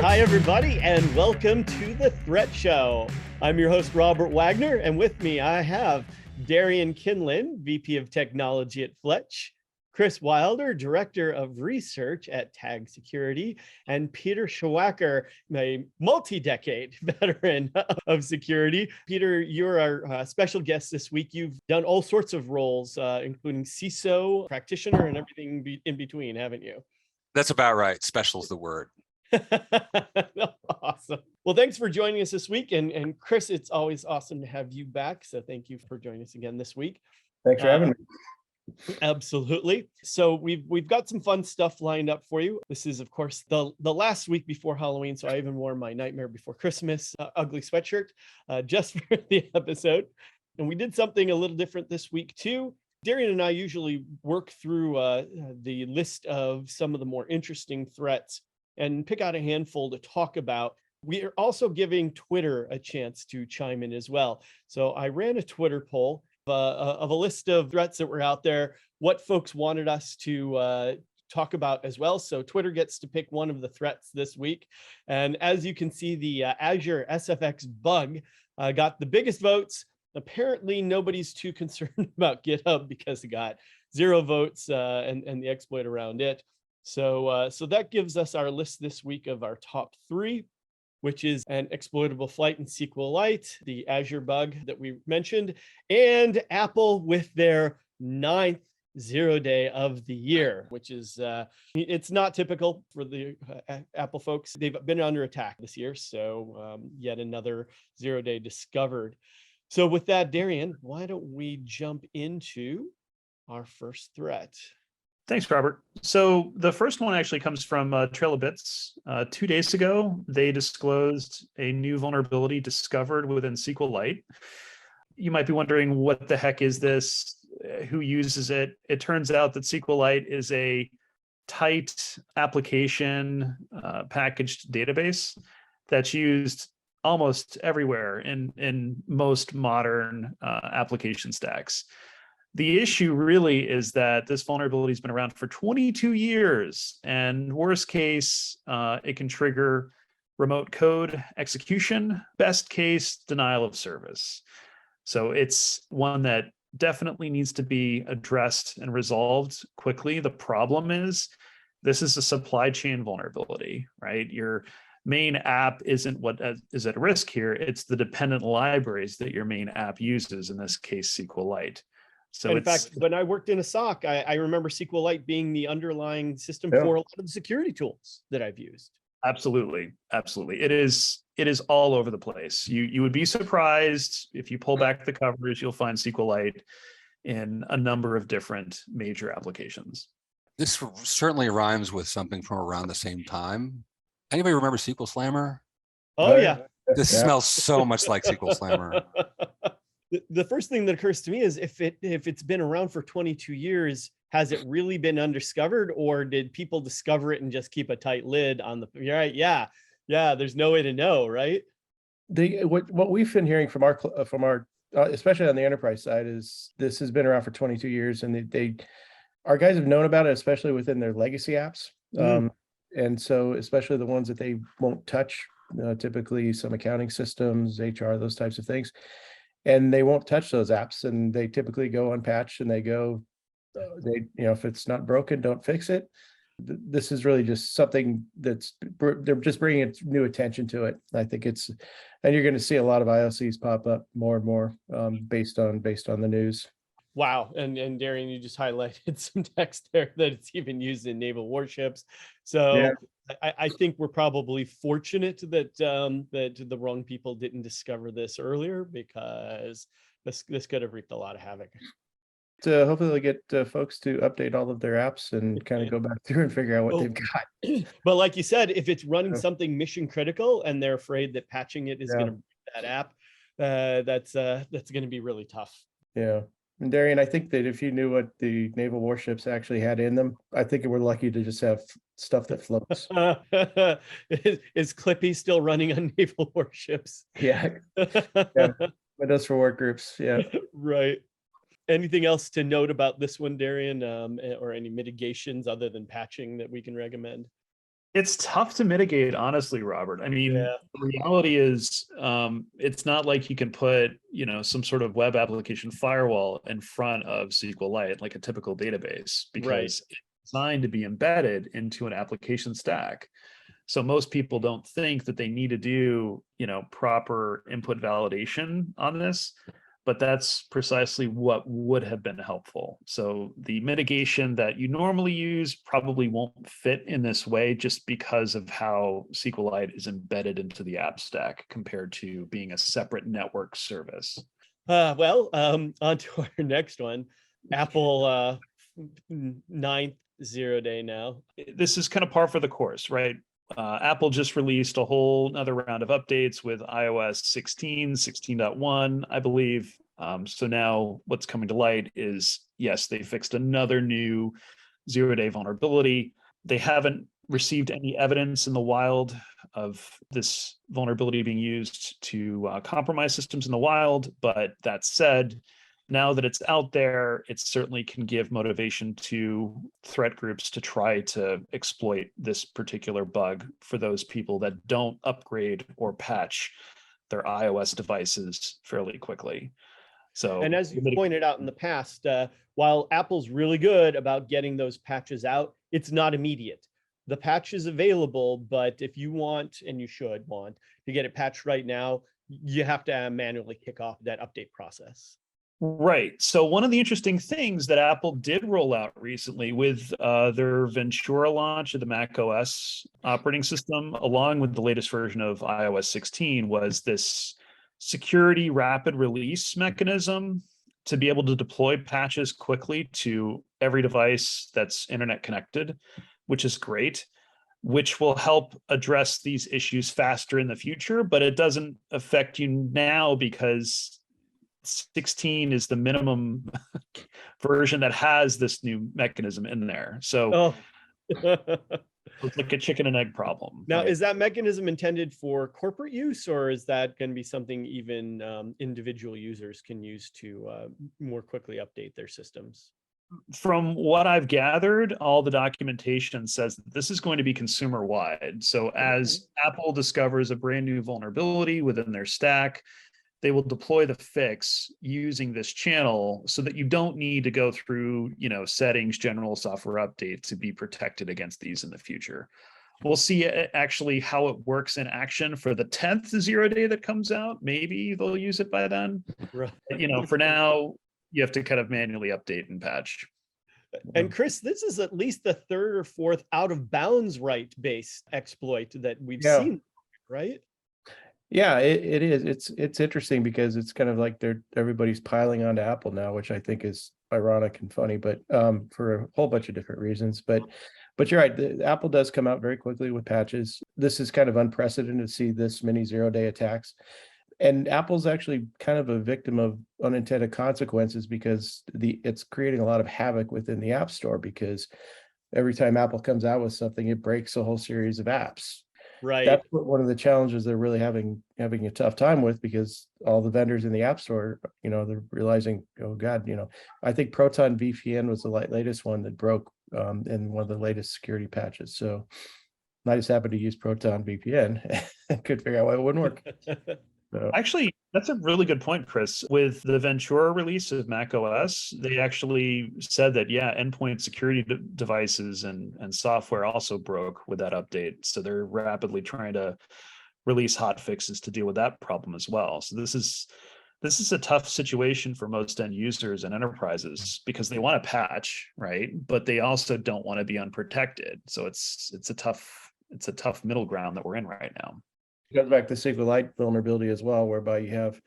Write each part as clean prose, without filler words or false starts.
Hi, everybody, and welcome to the Threat Show. I'm your host, Robert Wagner, and with me I have Darian Kinlan, VP of Technology at Fletch, Chris Wilder, Director of Research at Tag Security, and Peter Schawhacker, a multi-decade veteran of security. Peter, you're our special guest this week. You've done all sorts of roles, including CISO, practitioner, and everything in between, haven't you? That's about right. Special is the word. Awesome. Well, thanks for joining us this week. And Chris, it's always awesome to have you back. So thank you for joining us again this week. Thanks for having me. Absolutely. So we've got some fun stuff lined up for you. This is, of course, the last week before Halloween. So I even wore my Nightmare Before Christmas ugly sweatshirt just for the episode. And we did something a little different this week too. Darian and I usually work through the list of some of the more interesting threats and pick out a handful to talk about. We are also giving Twitter a chance to chime in as well. So I ran a Twitter poll of a list of threats that were out there, what folks wanted us to talk about as well. So Twitter gets to pick one of the threats this week. And as you can see, the Azure SFX Bug got the biggest votes. Apparently, nobody's too concerned about GitHub because it got 0 votes and the exploit around it. So that gives us our list this week of our top 3, which is an exploitable flight in SQLite, the Azure bug that we mentioned, and Apple with their 9th 0-day of the year, which is, it's not typical for the Apple folks. They've been under attack this year. So yet another 0-day discovered. So with that, Darian, why don't we jump into our first threat? Thanks, Robert. So the first one actually comes from Trail of Bits. 2 days ago, they disclosed a new vulnerability discovered within SQLite. You might be wondering, what the heck is this? Who uses it? It turns out that SQLite is a tight application packaged database that's used almost everywhere in most modern application stacks. The issue really is that this vulnerability has been around for 22 years, and worst case, it can trigger remote code execution, best case, denial of service. So it's one that definitely needs to be addressed and resolved quickly. The problem is, this is a supply chain vulnerability, right? Your main app isn't what is at risk here. It's the dependent libraries that your main app uses, in this case, SQLite. So in fact, when I worked in a SOC, I remember SQLite being the underlying system for a lot of the security tools that I've used. Absolutely. It is all over the place. You would be surprised if you pull back the covers, you'll find SQLite in a number of different major applications. This certainly rhymes with something from around the same time. Anybody remember SQL Slammer? Oh, yeah. This smells so much like SQL Slammer. The first thing that occurs to me is, if it's been around for 22 years, has it really been undiscovered, or did people discover it and just keep a tight lid on the, right? Yeah. There's no way to know, right? What we've been hearing from our especially on the enterprise side, is this has been around for 22 years, and our guys have known about it, especially within their legacy apps. And so especially the ones that they won't touch, typically some accounting systems, HR, those types of things. And they won't touch those apps, and they typically go unpatched, and they go, if it's not broken, don't fix it. This is really just something they're just bringing new attention to it. I think and you're going to see a lot of IOCs pop up more and more based on the news. Wow. And Darian, you just highlighted some text there that it's even used in naval warships. So yeah. I think we're probably fortunate that that the wrong people didn't discover this earlier, because this could have wreaked a lot of havoc. So hopefully they'll get folks to update all of their apps and kind of go back through and figure out what they've got. But like you said, if it's running something mission critical and they're afraid that patching it is going to break that app, that's going to be really tough. Yeah. And Darian, I think that if you knew what the naval warships actually had in them, I think we're lucky to just have stuff that floats. Is Clippy still running on naval warships? Yeah. Windows for work groups. Yeah. Right. Anything else to note about this one, Darian, or any mitigations other than patching that we can recommend? It's tough to mitigate, honestly, Robert. I mean, Yeah. the reality is, it's not like you can put, some sort of web application firewall in front of SQLite like a typical database, because it's designed to be embedded into an application stack. So most people don't think that they need to do, proper input validation on this, but that's precisely what would have been helpful. So the mitigation that you normally use probably won't fit in this way, just because of how SQLite is embedded into the app stack compared to being a separate network service. On to our next one. Apple 9th 0-day now. This is kind of par for the course, right? Apple just released a whole another round of updates with iOS 16, 16.1, I believe. So now what's coming to light is, yes, they fixed another new 0-day vulnerability. They haven't received any evidence in the wild of this vulnerability being used to compromise systems in the wild. But that said, now that it's out there, it certainly can give motivation to threat groups to try to exploit this particular bug for those people that don't upgrade or patch their iOS devices fairly quickly. So, and as you pointed out in the past, while Apple's really good about getting those patches out, it's not immediate. The patch is available, but if you want, and you should want, to get it patched right now, you have to manually kick off that update process. Right. So one of the interesting things that Apple did roll out recently with their Ventura launch of the Mac OS operating system, along with the latest version of iOS 16, was this security rapid release mechanism to be able to deploy patches quickly to every device that's internet connected, which is great, which will help address these issues faster in the future. But it doesn't affect you now because 16 is the minimum version that has this new mechanism in there. So it's like a chicken and egg problem. Now, right? Is that mechanism intended for corporate use, or is that going to be something even individual users can use to more quickly update their systems? From what I've gathered, all the documentation says that this is going to be consumer wide. So as Apple discovers a brand new vulnerability within their stack, they will deploy the fix using this channel so that you don't need to go through, settings, general software update to be protected against these in the future. We'll see actually how it works in action for the 10th 0-day that comes out. Maybe they'll use it by then. Right. But, for now, you have to kind of manually update and patch. And Chris, this is at least the third or fourth out of bounds based exploit that we've seen, right? Yeah, it is. It's interesting because it's kind of like everybody's piling onto Apple now, which I think is ironic and funny, but for a whole bunch of different reasons. But you're right. Apple does come out very quickly with patches. This is kind of unprecedented to see this many 0-day attacks. And Apple's actually kind of a victim of unintended consequences because it's creating a lot of havoc within the App Store, because every time Apple comes out with something, it breaks a whole series of apps. Right. That's one of the challenges they're really having a tough time with, because all the vendors in the App Store, they're realizing, oh God, I think Proton VPN was the latest one that broke in one of the latest security patches. So I just happened to use Proton VPN and could figure out why it wouldn't work. Actually, that's a really good point, Chris. With the Ventura release of Mac OS, they actually said that, endpoint security devices and software also broke with that update. So they're rapidly trying to release hot fixes to deal with that problem as well. So this is a tough situation for most end users and enterprises, because they want to patch, right? But they also don't want to be unprotected. So it's a tough middle ground that we're in right now. It goes back to SQLite vulnerability as well, whereby you have,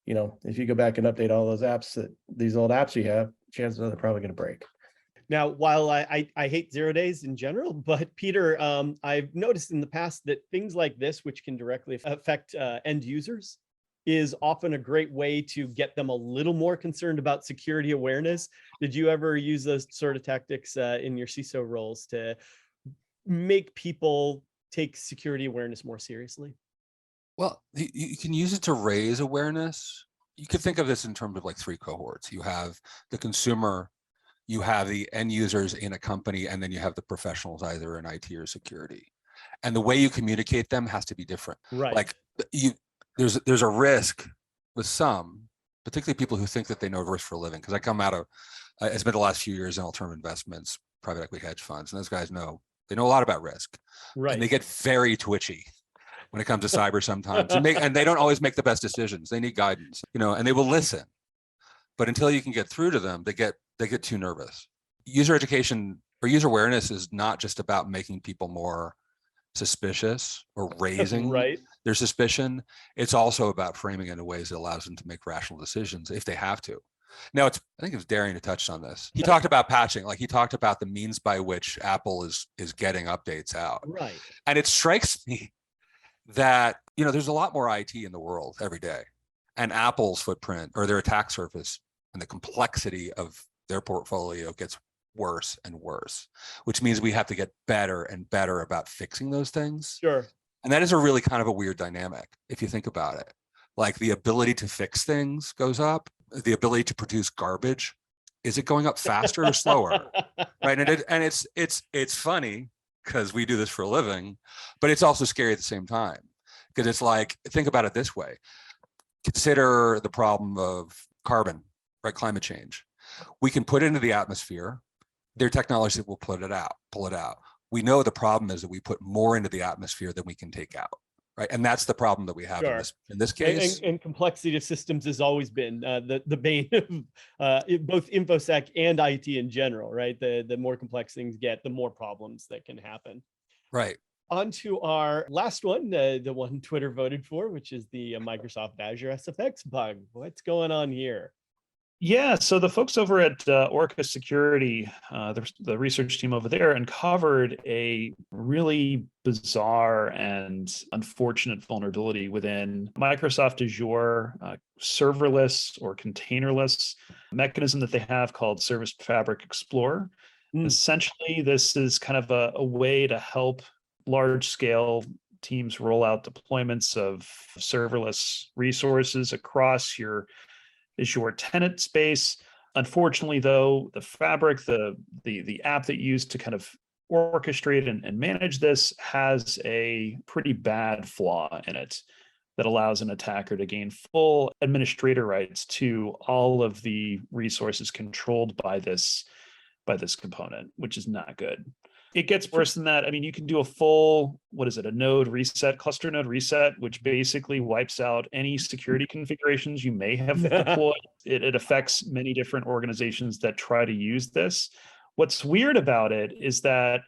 if you go back and update all those apps, these old apps you have, chances are they're probably going to break. Now, while I hate 0 days in general, but Peter, I've noticed in the past that things like this, which can directly affect end users, is often a great way to get them a little more concerned about security awareness. Did you ever use those sort of tactics in your CISO roles to make people take security awareness more seriously? Well, you can use it to raise awareness. You could think of this in terms of like 3 cohorts. You have the consumer, you have the end users in a company, and then you have the professionals either in IT or security. And the way you communicate them has to be different. Right. Like there's a risk with some, particularly people who think that they know risk for a living. Because I spent the last few years in alternative investments, private equity hedge funds, and those guys they know a lot about risk. Right. And they get very twitchy when it comes to cyber sometimes, and they don't always make the best decisions. They need guidance, and they will listen, but until you can get through to them, they get too nervous. User education or user awareness is not just about making people more suspicious or raising right. their suspicion. It's also about framing it in ways that allows them to make rational decisions if they have to. Now, I think it was Darian who touched on this. He talked about patching, like he talked about the means by which Apple is getting updates out. Right. And it strikes me that, there's a lot more IT in the world every day. And Apple's footprint or their attack surface and the complexity of their portfolio gets worse and worse, which means we have to get better and better about fixing those things. Sure. And that is a really kind of a weird dynamic if you think about it. Like the ability to fix things goes up, the ability to produce garbage, is it going up faster or slower? Right. And it's funny because we do this for a living, but it's also scary at the same time. Because it's like, think about it this way. Consider the problem of carbon, right? Climate change. We can put it into the atmosphere. There are technologies that will pull it out. We know the problem is that we put more into the atmosphere than we can take out, right? And that's the problem that we have Sure. in this case. And complexity of systems has always been the bane of both InfoSec and IT in general, right? The more complex things get, the more problems that can happen. Right. On to our last one, the one Twitter voted for, which is the Microsoft Azure SFX bug. What's going on here? Yeah, so the folks over at Orca Security, the research team over there, uncovered a really bizarre and unfortunate vulnerability within Microsoft Azure serverless or containerless mechanism that they have called Service Fabric Explorer. Essentially, this is kind of a way to help large-scale teams roll out deployments of serverless resources across your Azure tenant space. Unfortunately, though, the fabric, the app that you use to kind of orchestrate and manage this has a pretty bad flaw in it that allows an attacker to gain full administrator rights to all of the resources controlled by this component, which is not good. It gets worse than that. I mean, you can do a full, a node reset, cluster node reset, which basically wipes out any security configurations you may have deployed. It affects many different organizations that try to use this. What's weird about it is that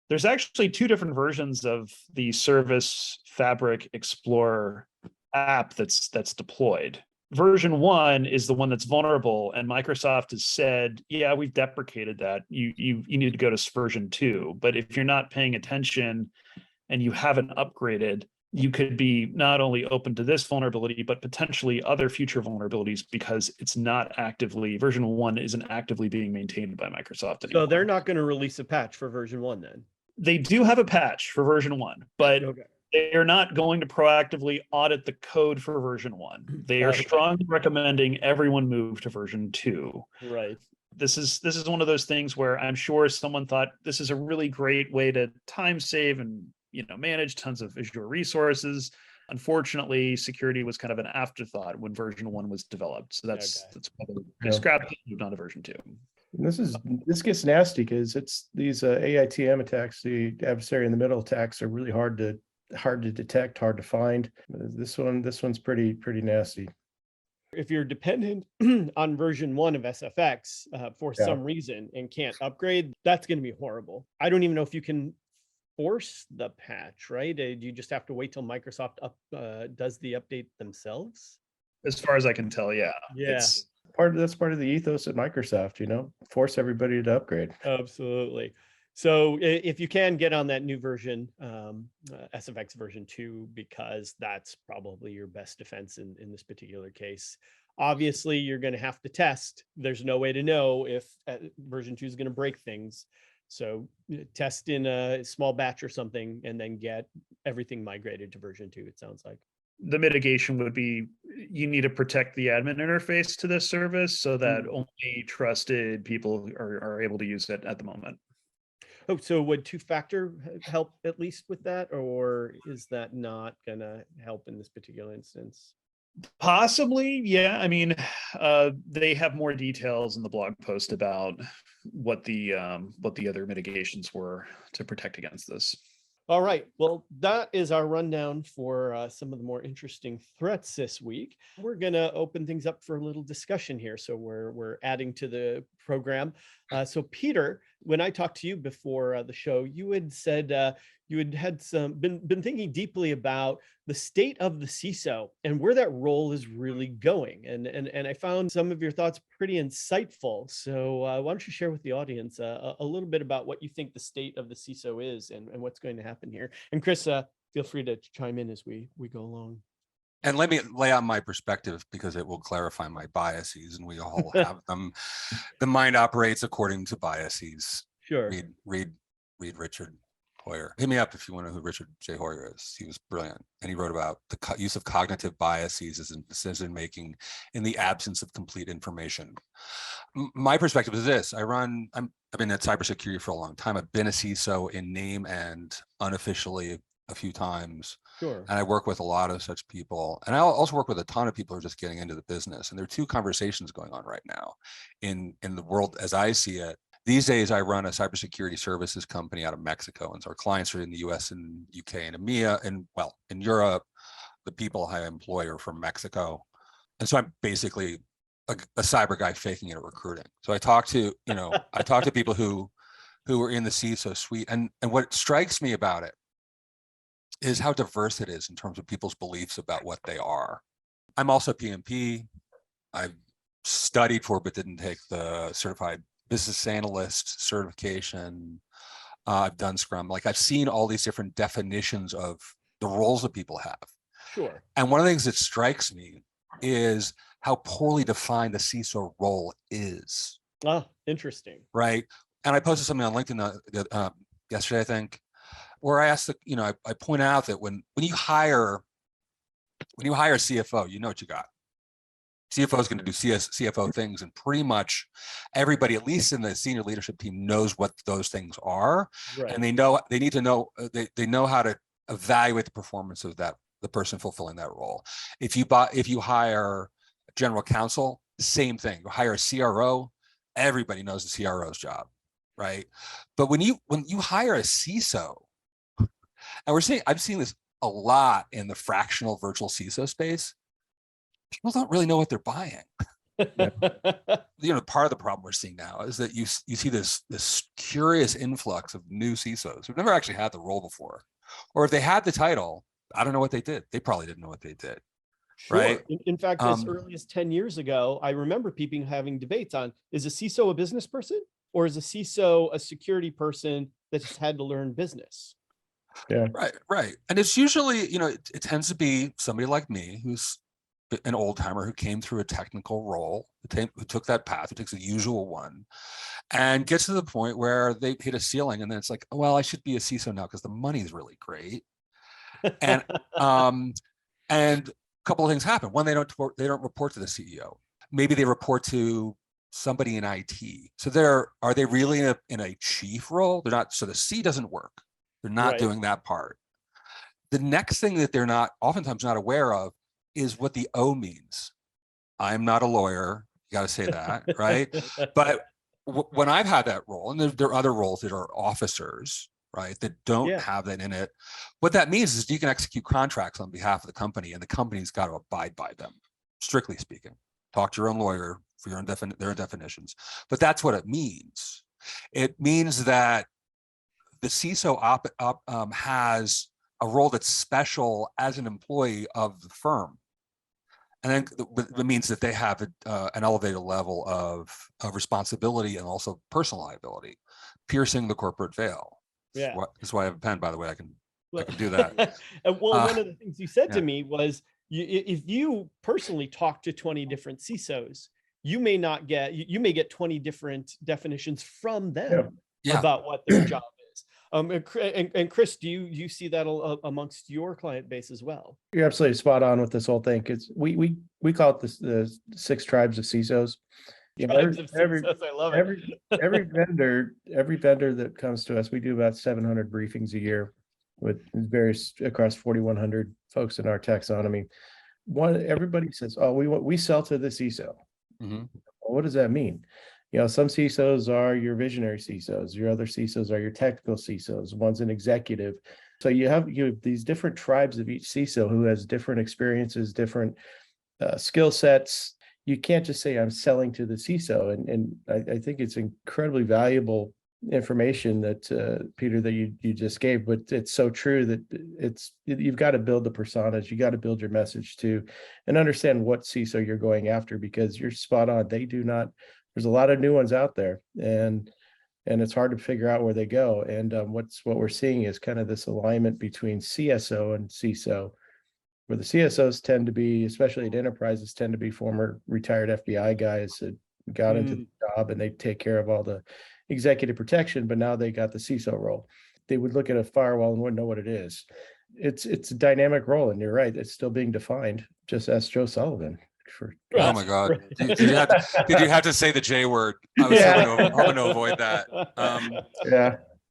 there's actually two different versions of the Service Fabric Explorer app that's deployed. Version 1 is the one that's vulnerable, and Microsoft has said, yeah, we've deprecated that. You need to go to version 2. But if you're not paying attention and you haven't upgraded, you could be not only open to this vulnerability, but potentially other future vulnerabilities because it's not actively, version 1 isn't actively being maintained by Microsoft anymore. So they're not going to release a patch for version 1 then? They do have a patch for version 1, but okay. They're not going to proactively audit the code for version 1. They are strongly recommending everyone move to version 2. Right. This is one of those things where I'm sure someone thought this is a really great way to time save and manage tons of Azure resources. Unfortunately, security was kind of an afterthought when version 1 was developed. So that's probably scrapped it, moved on to version 2. And this gets nasty because it's these AITM attacks, the adversary in the middle attacks, are really hard to detect, hard to find. This one's pretty nasty. If you're dependent on version 1 of SFX for some reason and can't upgrade, that's going to be horrible. I don't even know if you can force the patch, right? Do you just have to wait till Microsoft does the update themselves? As far as I can tell, yeah. That's part of the ethos at Microsoft, force everybody to upgrade. Absolutely. So if you can get on that new version, SFX version 2, because that's probably your best defense in this particular case. Obviously, you're going to have to test. There's no way to know if version 2 is going to break things. So test in a small batch or something, and then get everything migrated to version 2, it sounds like. The mitigation would be you need to protect the admin interface to this service so that only trusted people are able to use it at the moment. Oh, so would two-factor help at least with that, or is that not gonna help in this particular instance? Possibly, yeah. I mean, they have more details in the blog post about what the other mitigations were to protect against this. All right. Well, that is our rundown for some of the more interesting threats this week. We're going to open things up for a little discussion here. So we're adding to the program. So Peter, when I talked to you before the show, you had said you had been thinking deeply about the state of the CISO and where that role is really going. And I found some of your thoughts pretty insightful. So why don't you share with the audience a little bit about what you think the state of the CISO is and what's going to happen here. And Chris, feel free to chime in as we go along. And let me lay out my perspective because it will clarify my biases, and we all have them. The mind operates according to biases. Sure. Read Richard Hoyer. Hit me up if you want to know who Richard J. Hoyer is. He was brilliant, and he wrote about the use of cognitive biases as in decision making in the absence of complete information. My perspective is this: I've been at cybersecurity for a long time. I've been a CISO in name and unofficially a few times. Sure. And I work with a lot of such people. And I also work with a ton of people who are just getting into the business. And there are two conversations going on right now in the world as I see it. These days, I run a cybersecurity services company out of Mexico. And so our clients are in the US and UK and EMEA, and well, in Europe, the people I employ are from Mexico. And so I'm basically a cyber guy faking it at recruiting. So I talk to, people who are in the CISO suite. And what strikes me about it is how diverse it is in terms of people's beliefs about what they are. I'm also PMP. I've studied for, but didn't take the certified business analyst certification. I've done Scrum. Like I've seen all these different definitions of the roles that people have. Sure. And one of the things that strikes me is how poorly defined the CISO role is. Ah, interesting. Right. And I posted something on LinkedIn yesterday, I think, where I asked, I point out that when you hire a CFO, you know what you got. CFO is going to do CFO things, and pretty much everybody, at least in the senior leadership team, knows what those things are, right. And they need to know they know how to evaluate the performance of the person fulfilling that role. If you hire a general counsel, same thing. You hire a CRO, everybody knows the CRO's job, right? But when you hire a CISO, and I've seen this a lot in the fractional virtual CISO space. People don't really know what they're buying. Part of the problem we're seeing now is that you see this curious influx of new CISOs who've never actually had the role before, or if they had the title, I don't know what they did. They probably didn't know what they did. Sure. Right. In fact, as early as 10 years ago, I remember people having debates on, is a CISO a business person or is a CISO a security person that's had to learn business? Yeah. Right. And it's usually, it tends to be somebody like me who's an old timer who came through a technical role, who took that path, who takes the usual one, and gets to the point where they hit a ceiling, and then it's like, well, I should be a CISO now because the money's really great. And and a couple of things happen. One, they don't report to the CEO. Maybe they report to somebody in IT. So are they really in a chief role? They're not. So the C doesn't work. They're not doing that part. The next thing that they're oftentimes not aware of is what the O means. I'm not a lawyer. You got to say that, right? But when I've had that role, and there are other roles that are officers, right, that don't have that in it. What that means is you can execute contracts on behalf of the company, and the company's got to abide by them, strictly speaking. Talk to your own lawyer for their definitions. But that's what it means. It means that the CISO has a role that's special as an employee of the firm. And then it means that they have an elevated level of responsibility and also personal liability, piercing the corporate veil. Yeah. That's why I have a pen, by the way. I can do that. One of the things you said to me was, if you personally talk to 20 different CISOs, you may get 20 different definitions from them about what their job is. And Chris, do you see that amongst your client base as well? You're absolutely spot on with this whole thing, because we call it the 6 tribes of CISOs, Yeah, Tribes of CSOs, I love it. every vendor that comes to us, we do about 700 briefings a year with various across 4,100 folks in our taxonomy. Everybody says, "Oh, we sell to the CISO." Mhm. Well, what does that mean? Some CISOs are your visionary CISOs, your other CISOs are your technical CISOs, one's an executive. So you have these different tribes of each CISO who has different experiences, different skill sets. You can't just say I'm selling to the CISO, and I think it's incredibly valuable information that Peter, that you just gave, but it's so true that you've got to build the personas, you got to build your message to, and understand what CISO you're going after, because you're spot on. They do not. There's a lot of new ones out there, and it's hard to figure out where they go. And what we're seeing is kind of this alignment between CSO and CISO, where the CSOs tend to be, especially at enterprises, tend to be former retired FBI guys that got into the job and they take care of all the executive protection, but now they got the CISO role. They would look at a firewall and wouldn't know what it is. It's a dynamic role, and you're right, it's still being defined. Just ask Joe Sullivan. Oh my God! Did you have to say the J word? I was hoping to avoid that.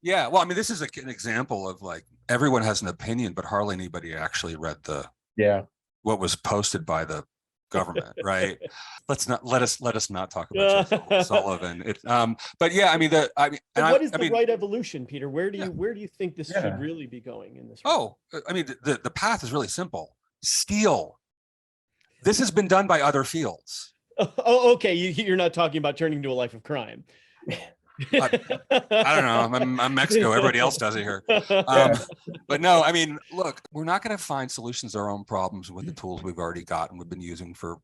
Yeah. Well, I mean, this is an example of like everyone has an opinion, but hardly anybody actually read what was posted by the government, right? Let us not talk about Joe Sullivan. But yeah, I mean, what is the right evolution, Peter? Where do you think this should really be going in this? I mean, the path is really simple. Steal. This has been done by other fields. Oh, okay. You're not talking about turning to a life of crime. I don't know. I'm Mexico. Everybody else does it here. But no, I mean, look, we're not going to find solutions to our own problems with the tools we've already got and we've been using for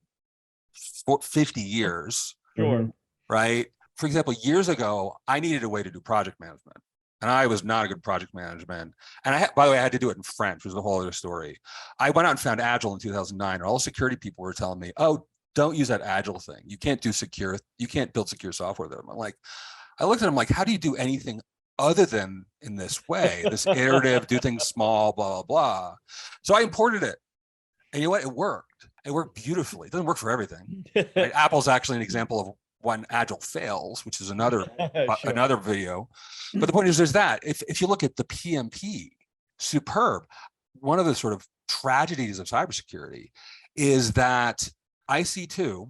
50 years. Sure. Right. For example, years ago, I needed a way to do project management. And I was not a good project management. And by the way, I had to do it in French, which was a whole other story. I went out and found Agile in 2009, and all the security people were telling me, "Oh, don't use that Agile thing. You can't build secure software there." I'm like, I looked at them like, how do you do anything other than in this way, this iterative, do things small, blah, blah, blah. So I imported it. And you know what? It worked. It worked beautifully. It doesn't work for everything. Right? Apple's actually an example of when Agile fails, which is another video. But the point is, there's that. If you look at the PMP, superb. One of the sort of tragedies of cybersecurity is that IC2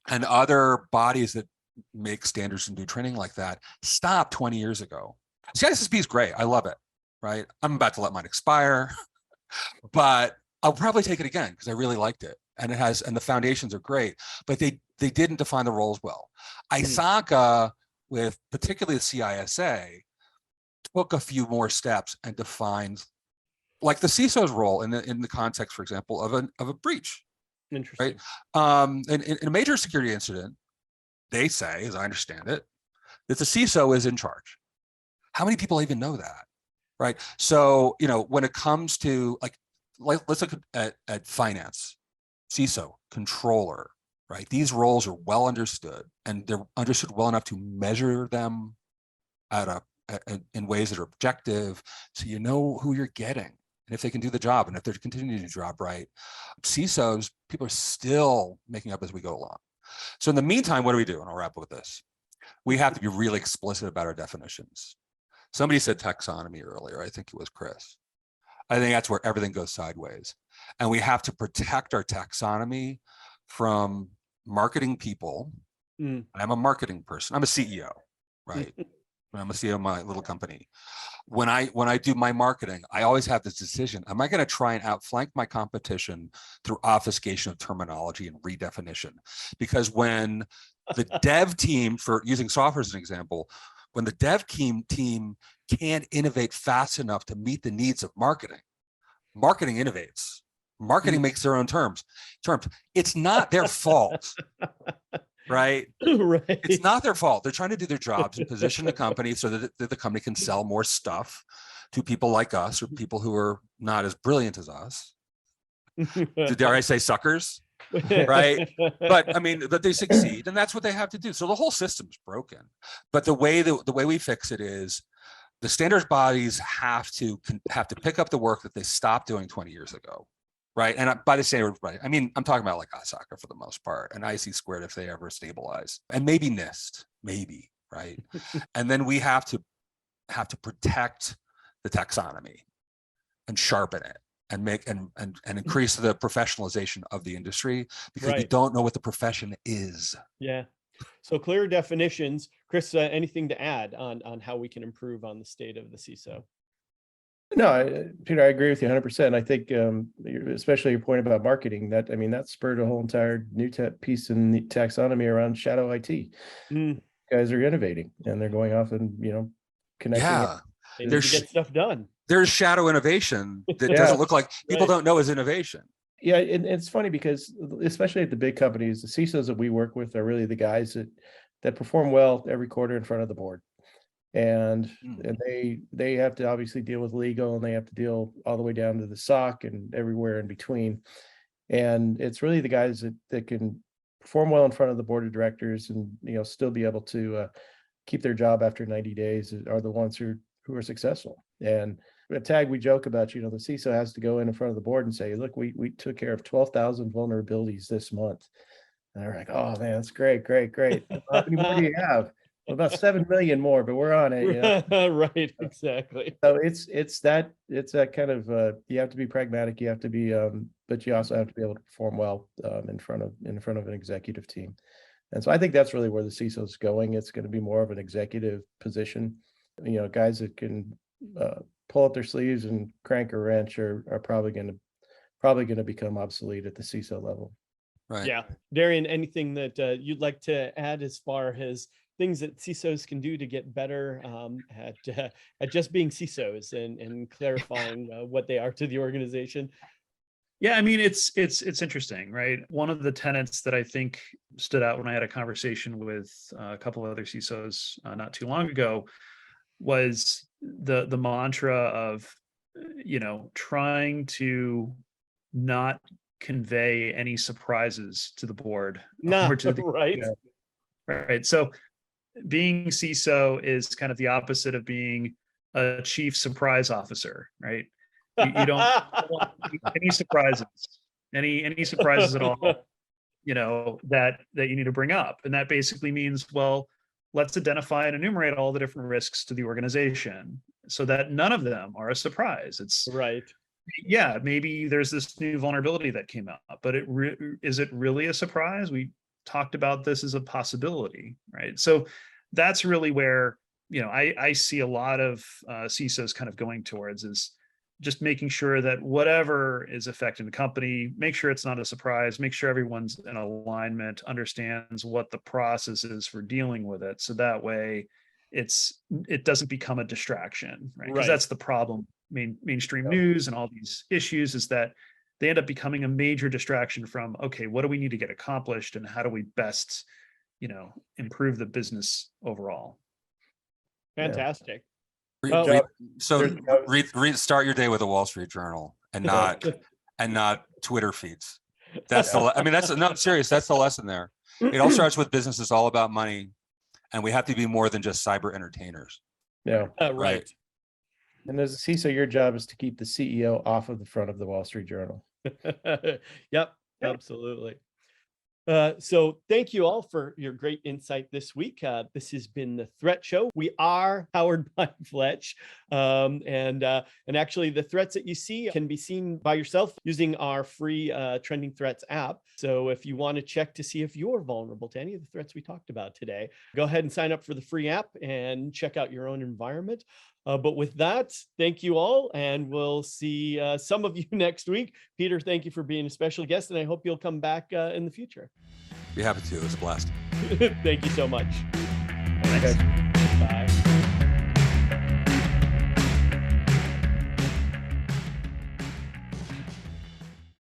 and other bodies that make standards and do training like that stopped 20 years ago. CISSP is great. I love it, right? I'm about to let mine expire, but I'll probably take it again because I really liked it. And the foundations are great, but they didn't define the roles well. ISACA, with particularly the CISA, took a few more steps and defined like the CISO's role in the context, for example, of a breach. Interesting. Right? In a major security incident, they say, as I understand it, that the CISO is in charge. How many people even know that? Right. So, when it comes to let's look at finance, CISO, controller, right? These roles are well understood, and they're understood well enough to measure them in ways that are objective, so you know who you're getting and if they can do the job and if they're continuing to do the job right. CISOs, people are still making up as we go along. So in the meantime, what do we do? And I'll wrap up with this. We have to be really explicit about our definitions. Somebody said taxonomy earlier. I think it was Chris. I think that's where everything goes sideways. And we have to protect our taxonomy from marketing people. I'm a marketing person. I'm a CEO, right? I'm a CEO of my little company. When I do my marketing, I always have this decision. Am I going to try and outflank my competition through obfuscation of terminology and redefinition? Because when the dev team, for using software as an example, when the dev team can't innovate fast enough to meet the needs of marketing innovates. Marketing makes their own terms. It's not their fault. Right? Right. It's not their fault. They're trying to do their jobs and position the company so that the company can sell more stuff to people like us or people who are not as brilliant as us. Dare I say suckers? Right? But they succeed, and that's what they have to do. So the whole system's broken. But the way we fix it is the standards bodies have to pick up the work that they stopped doing 20 years ago. right? And by the same, right, I mean, I'm talking about like Osaka for the most part, and IC squared if they ever stabilize, and maybe NIST, maybe, right? And then we have to protect the taxonomy and sharpen it and make and increase the professionalization of the industry, because we don't know what the profession is. Yeah. So clear definitions. Chris, anything to add on how we can improve on the state of the CISO? No, Peter, I agree with you 100%. I think, especially your point about marketing, that spurred a whole entire new piece in the taxonomy around shadow IT. Guys are innovating, and they're going off and connecting. Yeah, they need to get stuff done. There's shadow innovation that doesn't look like people don't know is innovation. Yeah, it's funny because especially at the big companies, the CISOs that we work with are really the guys that perform well every quarter in front of the board. And they have to obviously deal with legal, and they have to deal all the way down to the SOC and everywhere in between. And it's really the guys that can perform well in front of the board of directors and still be able to keep their job after 90 days are the ones who are successful. And at TAG, we joke about, the CISO has to go in front of the board and say, look, we took care of 12,000 vulnerabilities this month. And they're like, oh man, that's great. How many more do you have? Well, about 7 million more, but we're on it. Right, exactly. So it's that kind of you have to be pragmatic, you have to be but you also have to be able to perform well in front of an executive team. And so I think that's really where the CISO is going. It's going to be more of an executive position. Guys that can pull up their sleeves and crank a wrench are probably going to become obsolete at the CISO level. Right. Yeah. Darian, anything that you'd like to add as far as things that CISOs can do to get better at just being CISOs and clarifying what they are to the organization? Yeah, I mean, it's interesting, right? One of the tenets that I think stood out when I had a conversation with a couple of other CISOs not too long ago was the mantra of, trying to not convey any surprises to the board. No, or to the, right. Right. So being CISO is kind of the opposite of being a chief surprise officer, right? You don't want any surprises, any surprises at all, that you need to bring up. And that basically means, well, let's identify and enumerate all the different risks to the organization so that none of them are a surprise. It's right. Yeah, maybe there's this new vulnerability that came out, but is it really a surprise? We talked about this as a possibility, right? So that's really where, I see a lot of CISOs kind of going towards is just making sure that whatever is affecting the company, make sure it's not a surprise, make sure everyone's in alignment, understands what the process is for dealing with it. So that way it doesn't become a distraction, right? Because that's the problem. Mainstream news and all these issues is that they end up becoming a major distraction from, okay, what do we need to get accomplished and how do we best, improve the business overall? Fantastic. Start your day with a Wall Street Journal and not Twitter feeds. That's not serious. That's the lesson there. It all starts with business is all about money, and we have to be more than just cyber entertainers. Yeah. Right. And as a CISO, your job is to keep the CEO off of the front of the Wall Street Journal. Yep, absolutely. So thank you all for your great insight this week. This has been the Threat Show. We are powered by Fletch. And actually the threats that you see can be seen by yourself using our free Trending Threats app. So if you want to check to see if you're vulnerable to any of the threats we talked about today, go ahead and sign up for the free app and check out your own environment. But with that, thank you all, and we'll see some of you next week. Peter, thank you for being a special guest, and I hope you'll come back in the future. Be happy to. It was a blast. Thank you so much. Thanks. Bye.